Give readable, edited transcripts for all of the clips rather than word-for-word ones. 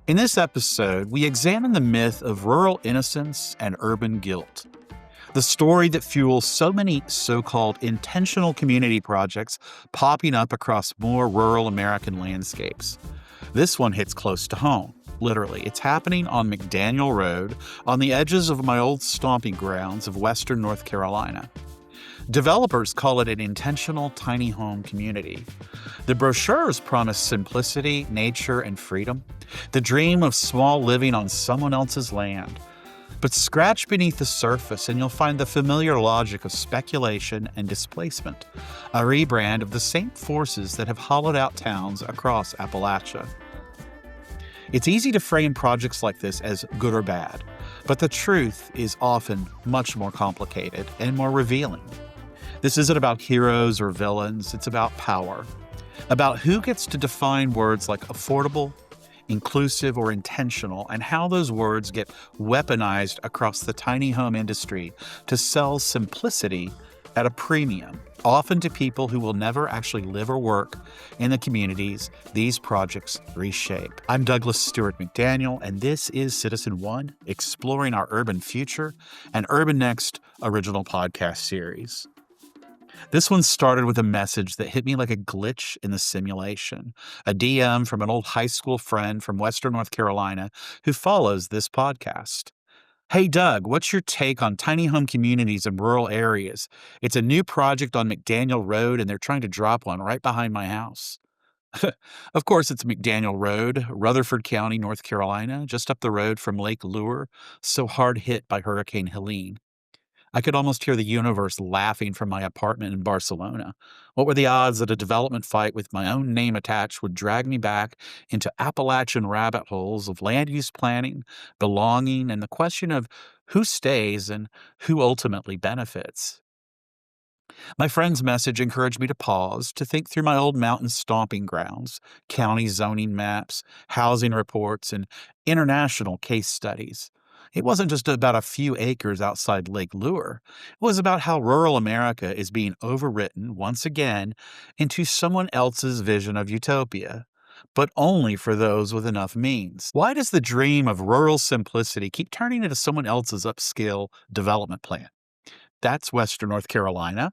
In this episode, we examine the myth of rural innocence and urban guilt, the story that fuels so many so-called intentional community projects popping up across more rural American landscapes. This one hits close to home. Literally, it's happening on McDaniel Road on the edges of my old stomping grounds of western North Carolina. Developers call it an intentional tiny home community. The brochures promise simplicity, nature, and freedom, the dream of small living on someone else's land. But scratch beneath the surface and you'll find the familiar logic of speculation and displacement, a rebrand of the same forces that have hollowed out towns across Appalachia. It's easy to frame projects like this as good or bad, but the truth is often much more complicated and more revealing. This isn't about heroes or villains, it's about power. About who gets to define words like affordable, inclusive, or intentional, and how those words get weaponized across the tiny home industry to sell simplicity at a premium, often to people who will never actually live or work in the communities these projects reshape. I'm Douglas Stewart McDaniel, and this is Citizen One, exploring our urban future, an Urban Next original podcast series. This one started with a message that hit me like a glitch in the simulation, a DM from an old high school friend from Western North Carolina who follows this podcast. Hey, Doug, what's your take on tiny home communities in rural areas? It's a new project on McDaniel Road, and they're trying to drop one right behind my house. Of course, it's McDaniel Road, Rutherford County, North Carolina, just up the road from Lake Lure, so hard hit by Hurricane Helene. I could almost hear the universe laughing from my apartment in Barcelona. What were the odds that a development fight with my own name attached would drag me back into Appalachian rabbit holes of land use planning, belonging, and the question of who stays and who ultimately benefits? My friend's message encouraged me to pause, to think through my old mountain stomping grounds, county zoning maps, housing reports, and international case studies. It wasn't just about a few acres outside Lake Lure. It was about how rural America is being overwritten once again into someone else's vision of utopia, but only for those with enough means. Why does the dream of rural simplicity keep turning into someone else's upscale development plan? That's Western North Carolina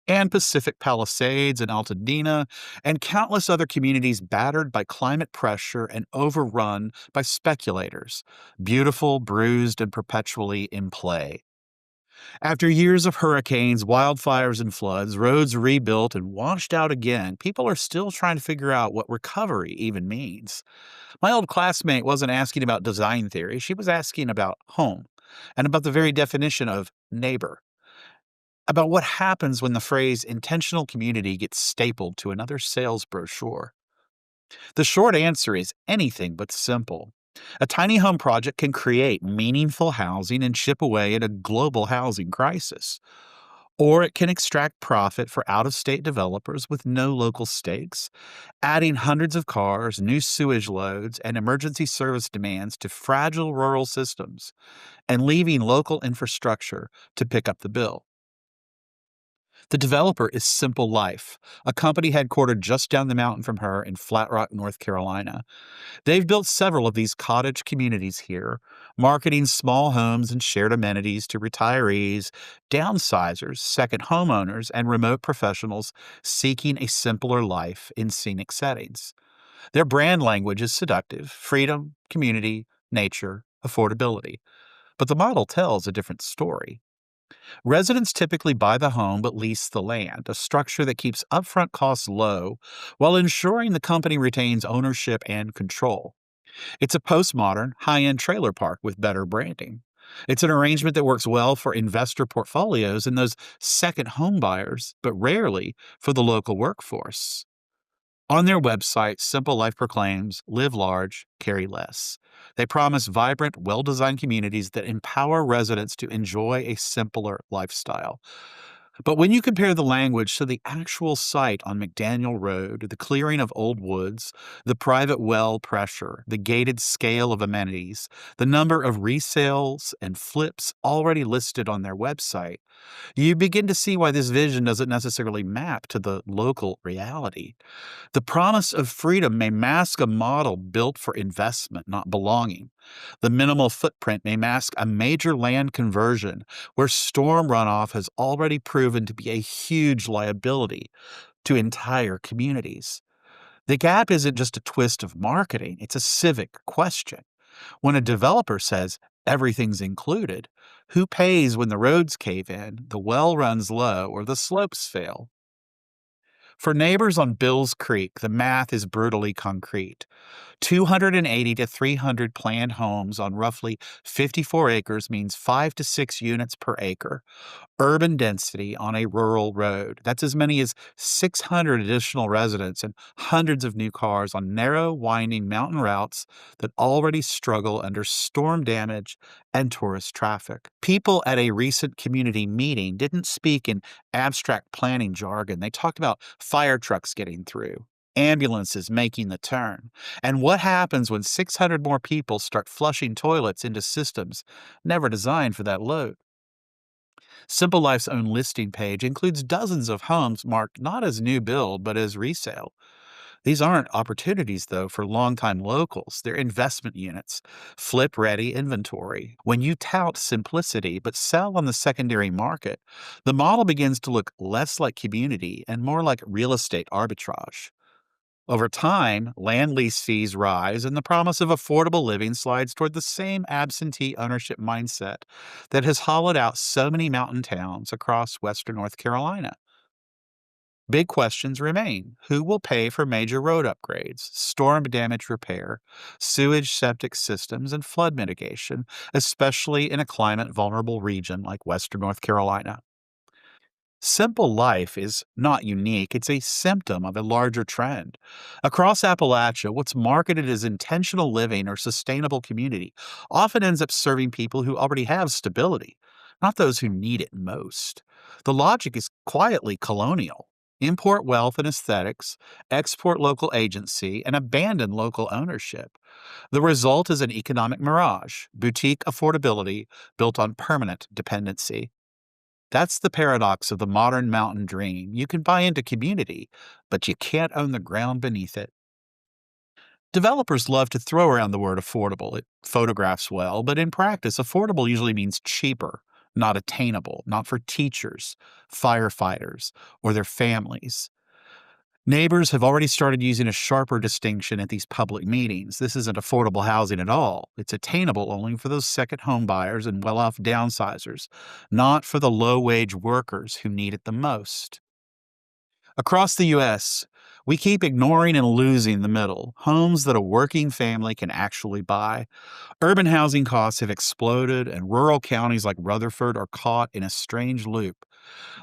and Pacific Palisades and Altadena, and countless other communities battered by climate pressure and overrun by speculators, beautiful, bruised, and perpetually in play. After years of hurricanes, wildfires, and floods, roads rebuilt and washed out again, people are still trying to figure out what recovery even means. My old classmate wasn't asking about design theory, she was asking about home and about the very definition of neighbor, about what happens when the phrase intentional community gets stapled to another sales brochure. The short answer is anything but simple. A tiny home project can create meaningful housing and chip away at a global housing crisis. Or it can extract profit for out of state developers with no local stakes, adding hundreds of cars, new sewage loads, and emergency service demands to fragile rural systems, and leaving local infrastructure to pick up the bill. The developer is Simple Life, a company headquartered just down the mountain from her in Flat Rock, North Carolina. They've built several of these cottage communities here, marketing small homes and shared amenities to retirees, downsizers, second homeowners, and remote professionals seeking a simpler life in scenic settings. Their brand language is seductive: freedom, community, nature, affordability. But the model tells a different story. Residents typically buy the home but lease the land, a structure that keeps upfront costs low while ensuring the company retains ownership and control. It's a postmodern, high-end trailer park with better branding. It's an arrangement that works well for investor portfolios and those second home buyers, but rarely for the local workforce. On their website, Simple Life proclaims, live large, carry less. They promise vibrant, well-designed communities that empower residents to enjoy a simpler lifestyle. But when you compare the language to the actual site on McDaniel Road, the clearing of old woods, the private well pressure, the gated scale of amenities, the number of resales and flips already listed on their website, you begin to see why this vision doesn't necessarily map to the local reality. The promise of freedom may mask a model built for investment, not belonging. The minimal footprint may mask a major land conversion where storm runoff has already proven to be a huge liability to entire communities. The gap isn't just a twist of marketing, it's a civic question. When a developer says everything's included, who pays when the roads cave in, the well runs low, or the slopes fail? For neighbors on Bills Creek, the math is brutally concrete. 280 to 300 planned homes on roughly 54 acres means 5 to 6 units per acre. Urban density on a rural road. That's as many as 600 additional residents and hundreds of new cars on narrow, winding mountain routes that already struggle under storm damage and tourist traffic. People at a recent community meeting didn't speak in abstract planning jargon. They talked about fire trucks getting through, ambulances making the turn, and what happens when 600 more people start flushing toilets into systems never designed for that load. Simple Life's own listing page includes dozens of homes marked not as new build, but as resale. These aren't opportunities, though, for longtime locals. They're investment units, flip ready inventory. When you tout simplicity but sell on the secondary market, the model begins to look less like community and more like real estate arbitrage. Over time, land lease fees rise and the promise of affordable living slides toward the same absentee ownership mindset that has hollowed out so many mountain towns across western North Carolina. Big questions remain. Who will pay for major road upgrades, storm damage repair, sewage septic systems, and flood mitigation, especially in a climate vulnerable region like western North Carolina? Simple life is not unique, it's a symptom of a larger trend. Across Appalachia, what's marketed as intentional living or sustainable community often ends up serving people who already have stability, not those who need it most. The logic is quietly colonial. Import wealth and aesthetics, export local agency, and abandon local ownership. The result is an economic mirage, boutique affordability built on permanent dependency. That's the paradox of the modern mountain dream. You can buy into community, but you can't own the ground beneath it. Developers love to throw around the word affordable. It photographs well, but in practice, affordable usually means cheaper, not attainable, not for teachers, firefighters, or their families. Neighbors have already started using a sharper distinction at these public meetings. This isn't affordable housing at all. It's attainable only for those second home buyers and well off downsizers, not for the low wage workers who need it the most. Across the U.S., we keep ignoring and losing the middle, homes that a working family can actually buy. Urban housing costs have exploded, and rural counties like Rutherford are caught in a strange loop.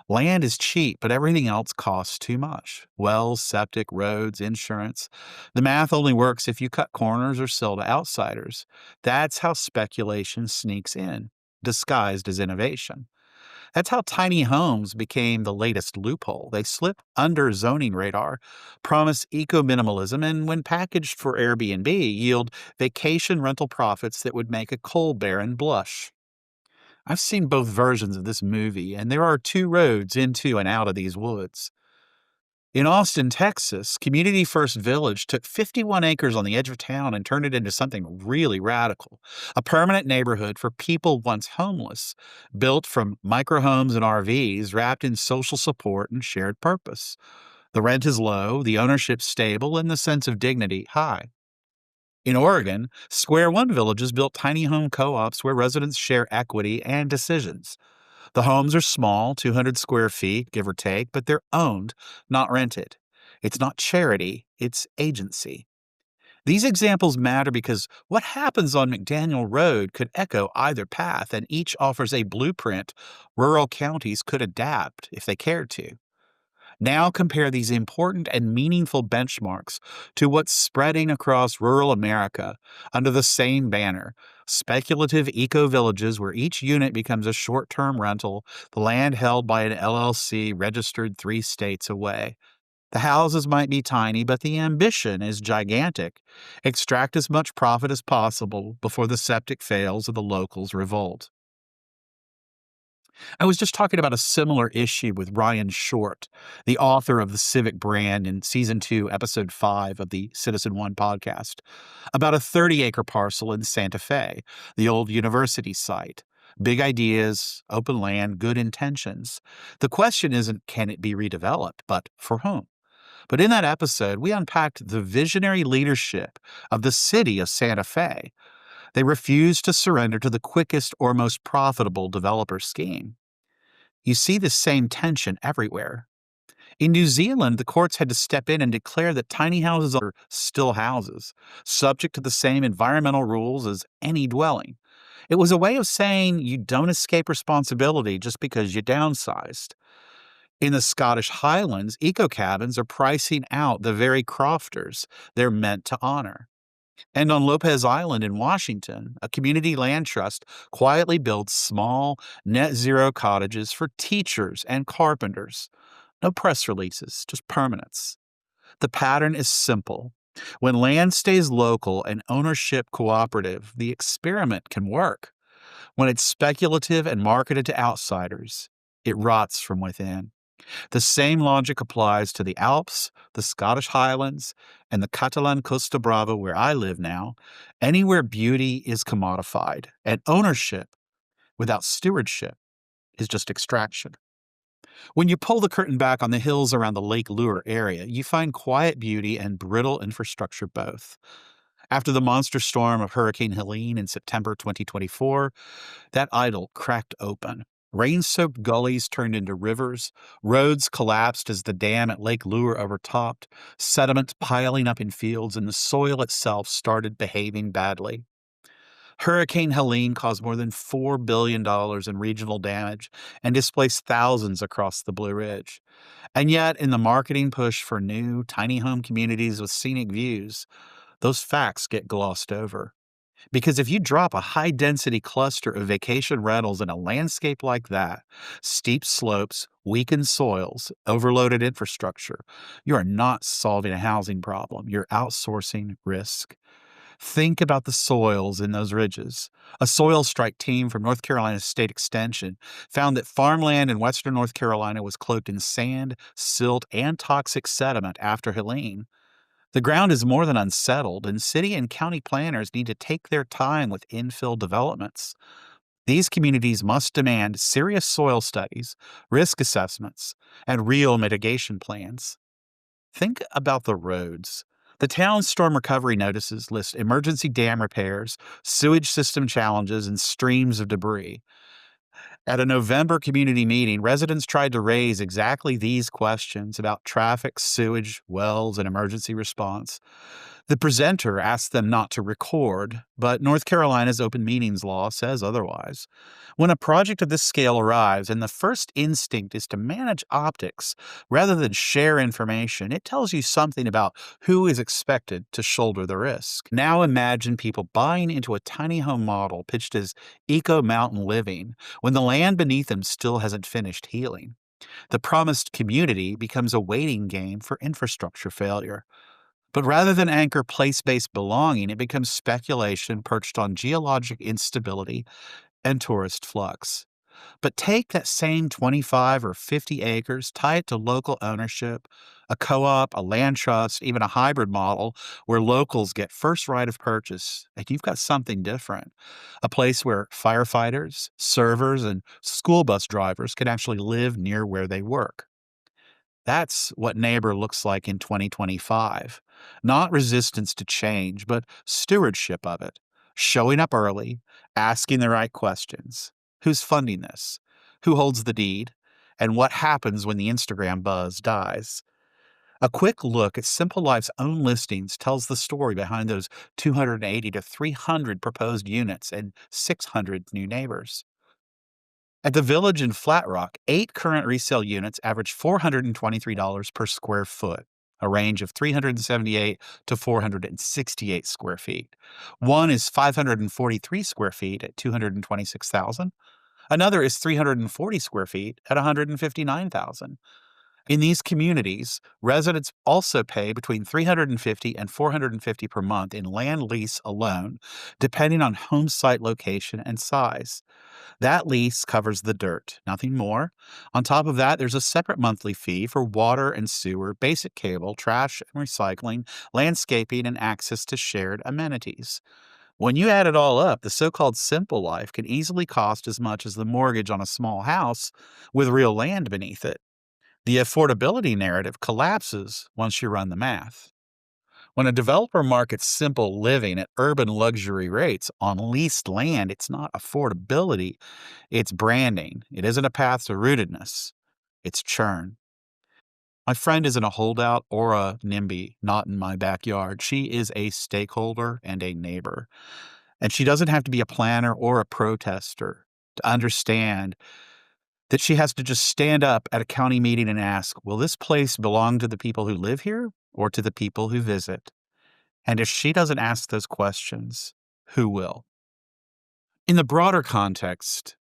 Land is cheap, but everything else costs too much. Wells, septic, roads, insurance. The math only works if you cut corners or sell to outsiders. That's how speculation sneaks in, disguised as innovation. That's how tiny homes became the latest loophole. They slip under zoning radar, promise eco minimalism, and when packaged for Airbnb, yield vacation rental profits that would make a coal baron blush. I've seen both versions of this movie, and there are two roads into and out of these woods. In Austin, Texas, Community First Village took 51 acres on the edge of town and turned it into something really radical. A permanent neighborhood for people once homeless, built from microhomes and RVs wrapped in social support and shared purpose. The rent is low, the ownership stable, and the sense of dignity high. In Oregon, Square One villages built tiny home co ops where residents share equity and decisions. The homes are small, 200 square feet, give or take, but they're owned, not rented. It's not charity, it's agency. These examples matter because what happens on McDaniel Road could echo either path, and each offers a blueprint rural counties could adapt if they cared to. Now compare these important and meaningful benchmarks to what's spreading across rural America under the same banner Speculative eco-villages where each unit becomes a short-term rental, the land held by an LLC registered 3 states away. The houses might be tiny, but the ambition is gigantic. Extract as much profit as possible before the septic fails or the locals revolt. I was just talking about a similar issue with Ryan Short, the author of The Civic Brand in Season 2, Episode 5 of the Citizen One podcast, about a 30-acre parcel in Santa Fe, the old university site. Big ideas, open land, good intentions. The question isn't can it be redeveloped, but for whom? But in that episode, we unpacked the visionary leadership of the city of Santa Fe. They refused to surrender to the quickest or most profitable developer scheme. You see the same tension everywhere. In New Zealand, the courts had to step in and declare that tiny houses are still houses, subject to the same environmental rules as any dwelling. It was a way of saying you don't escape responsibility just because you downsized. In the Scottish Highlands, eco cabins are pricing out the very crofters they're meant to honor. And on Lopez Island in Washington, a community land trust quietly builds small, net zero cottages for teachers and carpenters. No press releases, just permanence. The pattern is simple. When land stays local and ownership cooperative, the experiment can work. When it's speculative and marketed to outsiders, it rots from within. The same logic applies to the Alps, the Scottish Highlands, and the Catalan Costa Brava where I live now. Anywhere beauty is commodified, and ownership without stewardship is just extraction. When you pull the curtain back on the hills around the Lake Lure area, you find quiet beauty and brittle infrastructure both. After the monster storm of Hurricane Helene in September 2024, that idol cracked open. Rain-soaked gullies turned into rivers, roads collapsed as the dam at Lake Lure overtopped, sediment piling up in fields, and the soil itself started behaving badly. Hurricane Helene caused more than $4 billion in regional damage and displaced thousands across the Blue Ridge. And yet, in the marketing push for new, tiny home communities with scenic views, those facts get glossed over. Because if you drop a high-density cluster of vacation rentals in a landscape like that, steep slopes, weakened soils, overloaded infrastructure, you are not solving a housing problem. You're outsourcing risk. Think about the soils in those ridges. A soil strike team from North Carolina State Extension found that farmland in western North Carolina was cloaked in sand, silt, and toxic sediment after Helene. The ground is more than unsettled, and city and county planners need to take their time with infill developments. These communities must demand serious soil studies, risk assessments, and real mitigation plans. Think about the roads. The town's storm recovery notices list emergency dam repairs, sewage system challenges, and streams of debris. At a November community meeting, residents tried to raise exactly these questions about traffic, sewage, wells, and emergency response. The presenter asked them not to record, but North Carolina's open meetings law says otherwise. When a project of this scale arrives and the first instinct is to manage optics rather than share information, it tells you something about who is expected to shoulder the risk. Now imagine people buying into a tiny home model pitched as eco-mountain living when the land beneath them still hasn't finished healing. The promised community becomes a waiting game for infrastructure failure. But rather than anchor place-based belonging, it becomes speculation perched on geologic instability and tourist flux. But take that same 25 or 50 acres, tie it to local ownership, a co-op, a land trust, even a hybrid model where locals get first right of purchase, and you've got something different. A place where firefighters, servers, and school bus drivers can actually live near where they work. That's what Neighbor looks like in 2025. Not resistance to change, but stewardship of it. Showing up early, asking the right questions. Who's funding this? Who holds the deed? And what happens when the Instagram buzz dies? A quick look at Simple Life's own listings tells the story behind those 280 to 300 proposed units and 600 new neighbors. At the Village in Flat Rock, 8 current resale units average $423 per square foot. a range of 378 to 468 square feet. One is 543 square feet at 226,000. Another is 340 square feet at 159,000. In these communities, residents also pay between 350 and 450 per month in land lease alone, depending on home site location and size. That lease covers the dirt, nothing more. On top of that, there's a separate monthly fee for water and sewer, basic cable, trash and recycling, landscaping, and access to shared amenities. When you add it all up, the so called simple life can easily cost as much as the mortgage on a small house with real land beneath it. The affordability narrative collapses once you run the math. When a developer markets simple living at urban luxury rates on leased land, it's not affordability, it's branding. It isn't a path to rootedness, it's churn. My friend isn't a holdout or a NIMBY, not in my backyard. She is a stakeholder and a neighbor. And she doesn't have to be a planner or a protester to understand that she has to just stand up at a county meeting and ask, will this place belong to the people who live here or to the people who visit? And if she doesn't ask those questions, who will? In the broader context,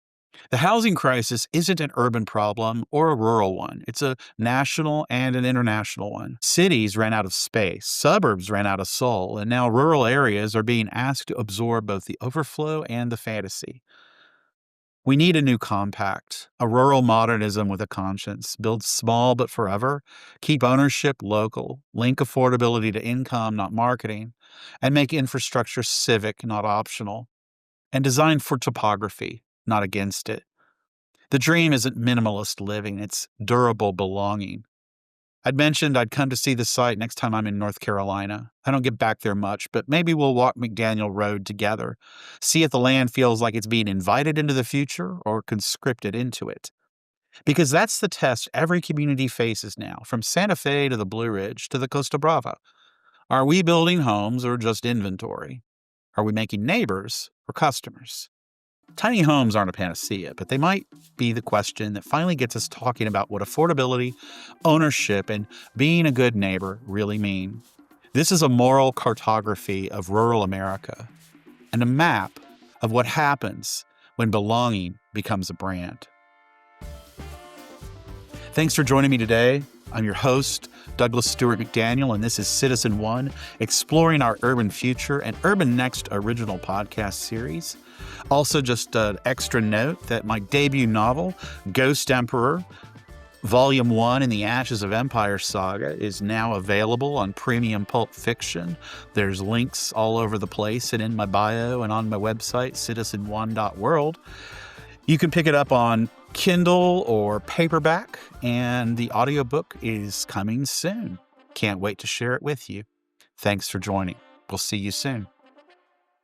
the housing crisis isn't an urban problem or a rural one. It's a national and an international one. Cities ran out of space, suburbs ran out of soul, and now rural areas are being asked to absorb both the overflow and the fantasy. We need a new compact, a rural modernism with a conscience, build small but forever, keep ownership local, link affordability to income, not marketing, and make infrastructure civic, not optional, and design for topography, not against it. The dream isn't minimalist living, it's durable belonging. I'd mentioned I'd come to see the site next time I'm in North Carolina. I don't get back there much, but maybe we'll walk McDaniel Road together, see if the land feels like it's being invited into the future or conscripted into it. Because that's the test every community faces now, from Santa Fe to the Blue Ridge to the Costa Brava. Are we building homes or just inventory? Are we making neighbors or customers? Tiny homes aren't a panacea, but they might be the question that finally gets us talking about what affordability, ownership, and being a good neighbor really mean. This is a moral cartography of rural America and a map of what happens when belonging becomes a brand. Thanks for joining me today. I'm your host, Douglas Stewart McDaniel, and this is Citizen One, exploring our urban future and Urban Next original podcast series. Also, just an extra note that my debut novel, Ghost Emperor, Volume 1 in the Ashes of Empire saga, is now available on Premium Pulp Fiction. There's links all over the place and in my bio and on my website, citizenone.world. You can pick it up on Kindle or paperback, and the audiobook is coming soon. Can't wait to share it with you. Thanks for joining. We'll see you soon.